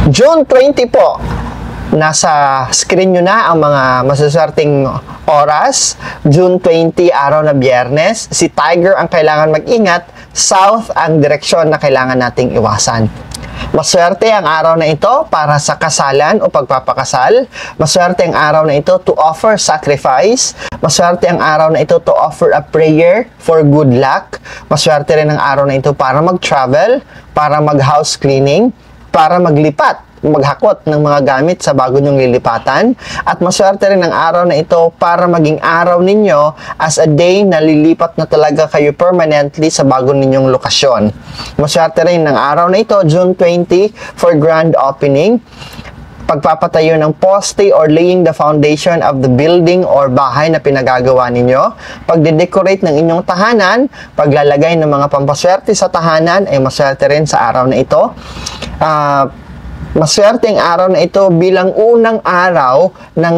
June 20 po. Nasa screen nyo na ang mga masuswerteng oras. June 20, araw na Biyernes. Si Tiger ang kailangan mag-ingat. South ang direksyon na kailangan nating iwasan. Maswerte ang araw na ito para sa kasalan o pagpapakasal. Maswerte ang araw na ito to offer sacrifice. Maswerte ang araw na ito to offer a prayer for good luck. Maswerte rin ang araw na ito para mag-travel, para mag-house cleaning, para maglipat, maghakot ng mga gamit sa bago nyong lilipatan. At maswerte rin ang araw na ito para maging araw ninyo as a day na lilipat na talaga kayo permanently sa bago ninyong lokasyon. Maswerte rin ang araw na ito, June 20, for grand opening, pagpapatayo ng poste or laying the foundation of the building or bahay na pinagagawa ninyo, pagde-decorate ng inyong tahanan, paglalagay ng mga pampaswerte sa tahanan, ay maswerte rin sa araw na ito. Maswerte ang araw na ito bilang unang araw ng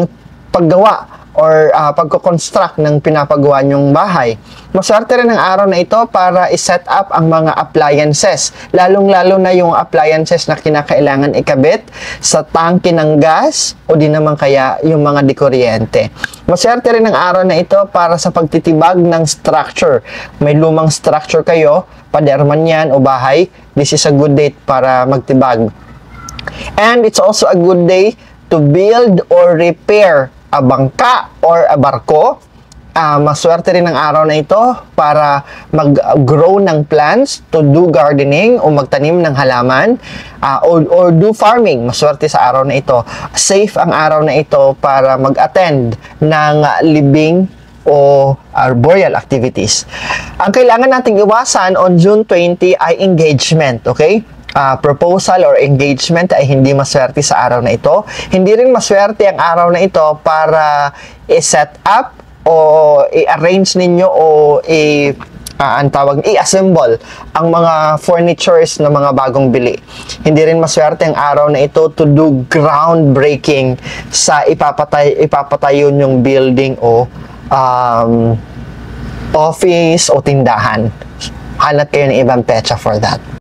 paggawa or pagko-construct ng pinapagawa nyong bahay. Maswerte rin ang araw na ito para i-set up ang mga appliances, lalong-lalo na yung appliances na kinakailangan ikabit sa tangke ng gas o di naman kaya yung mga dikuryente. Maswerte rin ang araw na ito para sa pagtitibag ng structure. May lumang structure kayo, pader man yan o bahay, this is a good date para magtibag. And it's also a good day to build or repair a bangka or a barko. Maswerte rin ang araw na ito para mag-grow ng plants, to do gardening o magtanim ng halaman, or do farming. Maswerte sa araw na ito. Safe ang araw na ito para mag-attend ng libing o arboreal activities. Ang kailangan nating iwasan on June 20 ay engagement, okay? Proposal or engagement ay hindi maswerte sa araw na ito. Hindi rin maswerte ang araw na ito para i-set up o i-arrange ninyo o i-assemble ang mga furnitures na mga bagong bili. Hindi rin maswerte ang araw na ito to do groundbreaking sa ipapatayo nyong building o office o tindahan. Hanap kayo ng ibang petsa for that.